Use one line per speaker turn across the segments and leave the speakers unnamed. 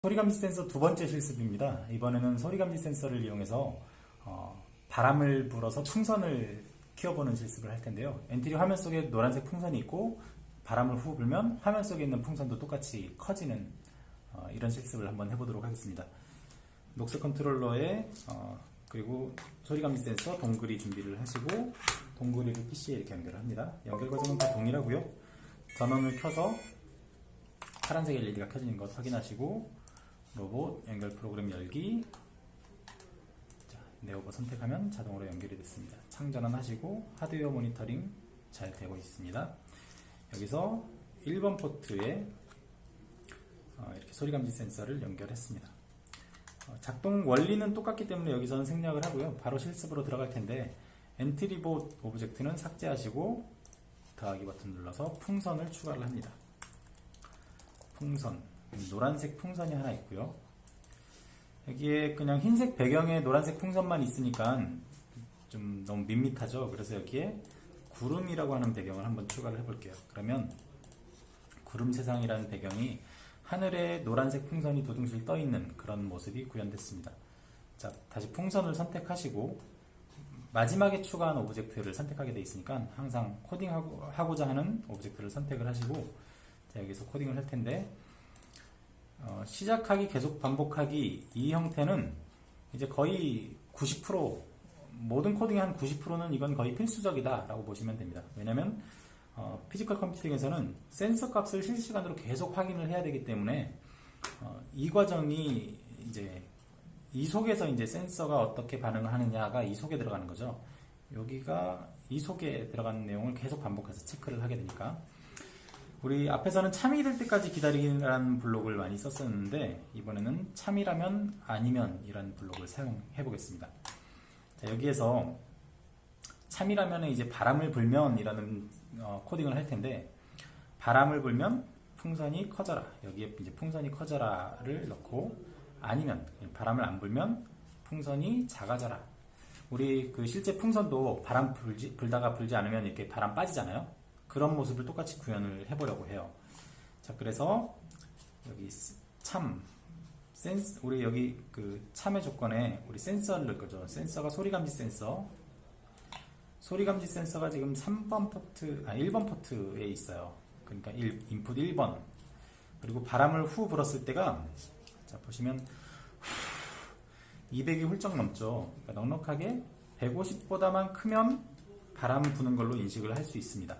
소리감지 센서 두 번째 실습입니다. 이번에는 소리감지 센서를 이용해서 바람을 불어서 풍선을 키워보는 실습을 할 텐데요. 엔트리 화면 속에 노란색 풍선이 있고 바람을 후 불면 화면 속에 있는 풍선도 똑같이 커지는 이런 실습을 한번 해보도록 하겠습니다. 녹색 컨트롤러에 그리고 소리감지 센서 동그리 준비를 하시고 동그리를 PC에 이렇게 연결을 합니다. 연결 과정은 다 동일하고요. 전원을 켜서 파란색 LED가 켜지는 것 확인하시고 로봇 연결 프로그램 열기, 자, 네오버 선택하면 자동으로 연결이 됐습니다. 창전환 하시고 하드웨어 모니터링 잘 되고 있습니다. 여기서 1번 포트에 이렇게 소리감지 센서를 연결했습니다. 작동 원리는 똑같기 때문에 여기서는 생략을 하고요. 바로 실습으로 들어갈 텐데 엔트리봇 오브젝트는 삭제하시고 더하기 버튼 눌러서 풍선을 추가를 합니다. 풍선, 노란색 풍선이 하나 있고요. 여기에 그냥 흰색 배경에 노란색 풍선만 있으니까 좀 너무 밋밋하죠. 그래서 여기에 구름이라고 하는 배경을 한번 추가를 해볼게요. 그러면 구름 세상이라는 배경이 하늘에 노란색 풍선이 두둥실 떠있는 그런 모습이 구현됐습니다. 자, 다시 풍선을 선택하시고 마지막에 추가한 오브젝트를 선택하게 되어 있으니까 항상 코딩하고자 하는 오브젝트를 선택을 하시고, 자, 여기서 코딩을 할 텐데 시작하기, 계속 반복하기, 이 형태는 이제 거의 90% 모든 코딩의 한 90%는 이건 거의 필수적이다 라고 보시면 됩니다. 왜냐면 피지컬 컴퓨팅에서는 센서 값을 실시간으로 계속 확인을 해야 되기 때문에 이 과정이 이제 이 속에서 이제 센서가 어떻게 반응을 하느냐가 이 속에 들어가는 거죠. 여기가 이 속에 들어가는 내용을 계속 반복해서 체크를 하게 되니까, 우리 앞에서는 참이 될 때까지 기다리기라는 블록을 많이 썼었는데 이번에는 참이라면 아니면 이라는 블록을 사용해 보겠습니다. 자, 여기에서 참이라면 이제 바람을 불면 이라는 코딩을 할 텐데, 바람을 불면 풍선이 커져라, 여기에 이제 풍선이 커져라를 넣고, 아니면 바람을 안 불면 풍선이 작아져라. 우리 그 실제 풍선도 바람 불다가 불지 않으면 이렇게 바람 빠지잖아요. 그런 모습을 똑같이 구현을 해보려고 해요. 자, 그래서 여기 참 센스, 우리 여기 그 참의 조건에 우리 센서를 넣을 거죠. 센서가 소리감지 센서. 소리감지 센서가 지금 1번 포트에 있어요. 그러니까 인풋 1번. 그리고 바람을 후 불었을 때가, 자, 보시면 200이 훌쩍 넘죠. 그러니까 넉넉하게 150보다만 크면 바람 부는 걸로 인식을 할 수 있습니다.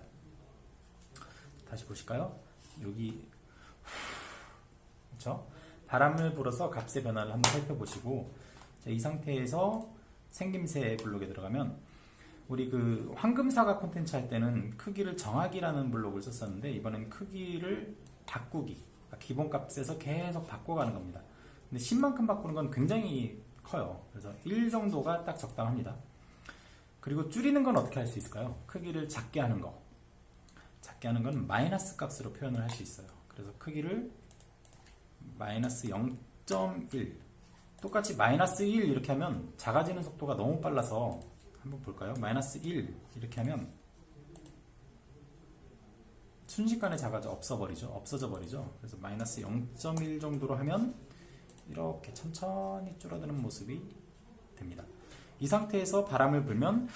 다시 보실까요? 여기 그렇죠? 바람을 불어서 값의 변화를 한번 살펴보시고, 자, 이 상태에서 생김새 블록에 들어가면, 우리 그 황금사과 콘텐츠 할 때는 크기를 정하기라는 블록을 썼었는데 이번엔 크기를 바꾸기, 그러니까 기본값에서 계속 바꿔가는 겁니다. 근데 10만큼 바꾸는 건 굉장히 커요. 그래서 1 정도가 딱 적당합니다. 그리고 줄이는 건 어떻게 할 수 있을까요? 크기를 작게 하는 거. 작게 하는 건 마이너스 값으로 표현을 할 수 있어요. 그래서 크기를 마이너스 0.1, 똑같이 마이너스 1 이렇게 하면 작아지는 속도가 너무 빨라서 한번 볼까요? 마이너스 1 이렇게 하면 순식간에 없어져 버리죠. 그래서 마이너스 0.1 정도로 하면 이렇게 천천히 줄어드는 모습이 됩니다. 이 상태에서 바람을 불면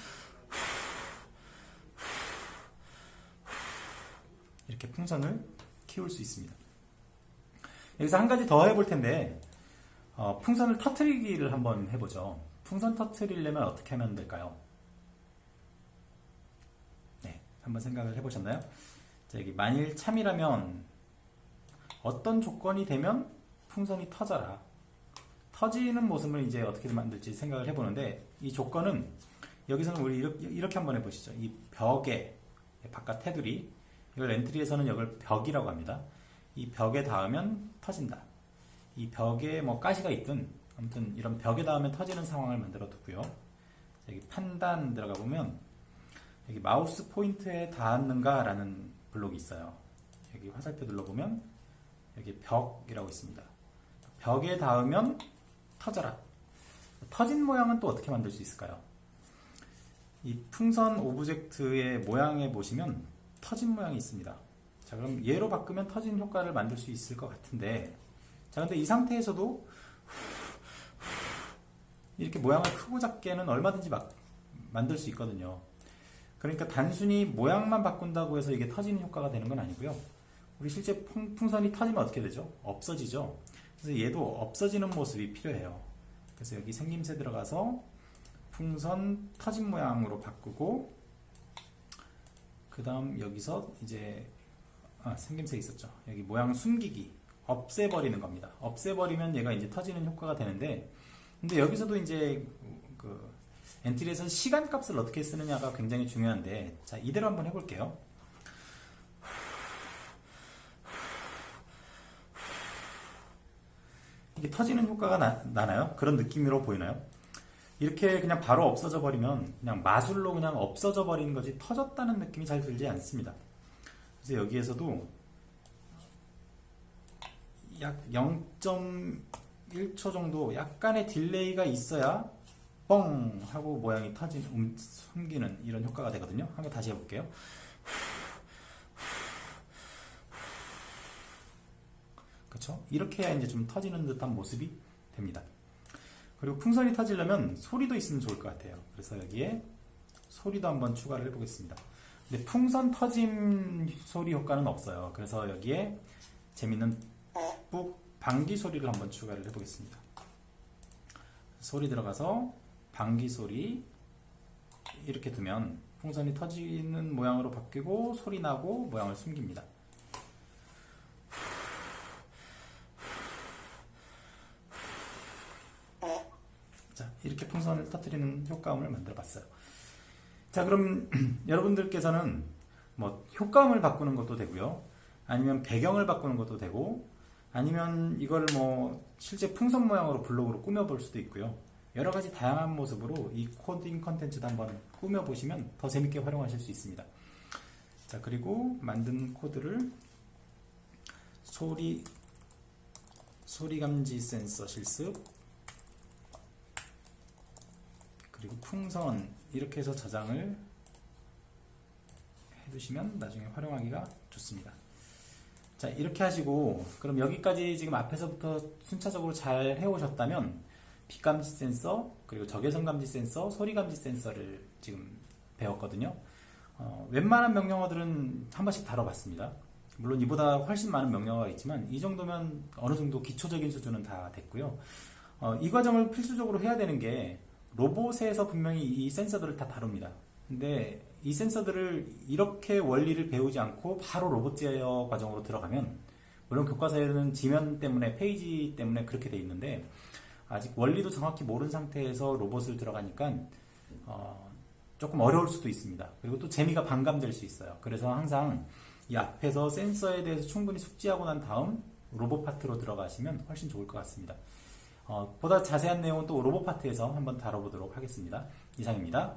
이렇게 풍선을 키울 수 있습니다. 여기서 한 가지 더 해볼 텐데, 풍선을 터트리기를 한번 해보죠. 풍선 터트리려면 어떻게 하면 될까요? 네, 한번 생각을 해보셨나요? 자, 여기 만일 참이라면 어떤 조건이 되면 풍선이 터져라. 터지는 모습을 이제 어떻게 만들지 생각을 해보는데, 이 조건은 여기서는 우리 이렇게 한번 해보시죠. 이 벽에 바깥 테두리, 이걸 엔트리에서는 이걸 벽이라고 합니다. 이 벽에 닿으면 터진다. 이 벽에 뭐 가시가 있든 아무튼 이런 벽에 닿으면 터지는 상황을 만들어 두고요. 여기 판단 들어가 보면 여기 마우스 포인트에 닿았는가 라는 블록이 있어요. 여기 화살표 눌러보면 여기 벽이라고 있습니다. 벽에 닿으면 터져라. 터진 모양은 또 어떻게 만들 수 있을까요? 이 풍선 오브젝트의 모양에 보시면 터진 모양이 있습니다. 자, 그럼 얘로 바꾸면 터진 효과를 만들 수 있을 것 같은데, 자, 근데 이 상태에서도 이렇게 모양을 크고 작게는 얼마든지 만들 수 있거든요. 그러니까 단순히 모양만 바꾼다고 해서 이게 터지는 효과가 되는 건 아니고요. 우리 실제 풍선이 터지면 어떻게 되죠? 없어지죠. 그래서 얘도 없어지는 모습이 필요해요. 그래서 여기 생김새 들어가서 풍선 터진 모양으로 바꾸고, 그 다음 여기서 이제 생김새 있었죠. 여기 모양 숨기기, 없애버리는 겁니다. 없애버리면 얘가 이제 터지는 효과가 되는데, 근데 여기서도 이제 그 엔트리에서 시간값을 어떻게 쓰느냐가 굉장히 중요한데, 자, 이대로 한번 해볼게요. 이게 터지는 효과가 나나요? 그런 느낌으로 보이나요? 이렇게 그냥 바로 없어져 버리면 그냥 마술로 그냥 없어져 버리는 거지 터졌다는 느낌이 잘 들지 않습니다. 그래서 여기에서도 약 0.1초 정도 약간의 딜레이가 있어야 뻥 하고 모양이 숨기는 이런 효과가 되거든요. 한번 다시 해볼게요. 그렇죠? 이렇게 해야 이제 좀 터지는 듯한 모습이 됩니다. 그리고 풍선이 터지려면 소리도 있으면 좋을 것 같아요. 그래서 여기에 소리도 한번 추가를 해보겠습니다. 근데 풍선 터짐 소리 효과는 없어요. 그래서 여기에 재밌는 뿍 방귀 소리를 한번 추가를 해보겠습니다. 소리 들어가서 방귀 소리 이렇게 두면 풍선이 터지는 모양으로 바뀌고 소리 나고 모양을 숨깁니다. 자, 이렇게 풍선을 터뜨리는 효과음을 만들어 봤어요. 자, 그럼 여러분들께서는 뭐 효과음을 바꾸는 것도 되고요, 아니면 배경을 바꾸는 것도 되고, 아니면 이걸 뭐 실제 풍선 모양으로 블록으로 꾸며볼 수도 있고요. 여러 가지 다양한 모습으로 이 코딩 컨텐츠도 한번 꾸며보시면 더 재밌게 활용하실 수 있습니다. 자, 그리고 만든 코드를 소리 감지 센서 실습, 그리고 풍선 이렇게 해서 저장을 해두시면 나중에 활용하기가 좋습니다. 자, 이렇게 하시고, 그럼 여기까지 지금 앞에서부터 순차적으로 잘 해오셨다면 빛 감지 센서, 그리고 적외선 감지 센서, 소리 감지 센서를 지금 배웠거든요. 웬만한 명령어들은 한 번씩 다뤄봤습니다. 물론 이보다 훨씬 많은 명령어가 있지만 이 정도면 어느 정도 기초적인 수준은 다 됐고요. 이 과정을 필수적으로 해야 되는 게 로봇에서 분명히 이 센서들을 다 다룹니다. 근데 이 센서들을 이렇게 원리를 배우지 않고 바로 로봇 제어 과정으로 들어가면, 물론 교과서에는 지면 때문에, 페이지 때문에 그렇게 돼 있는데 아직 원리도 정확히 모르는 상태에서 로봇을 들어가니까 조금 어려울 수도 있습니다. 그리고 또 재미가 반감될 수 있어요. 그래서 항상 이 앞에서 센서에 대해서 충분히 숙지하고 난 다음 로봇 파트로 들어가시면 훨씬 좋을 것 같습니다. 보다 자세한 내용은 또 로봇 파트에서 한번 다뤄보도록 하겠습니다. 이상입니다.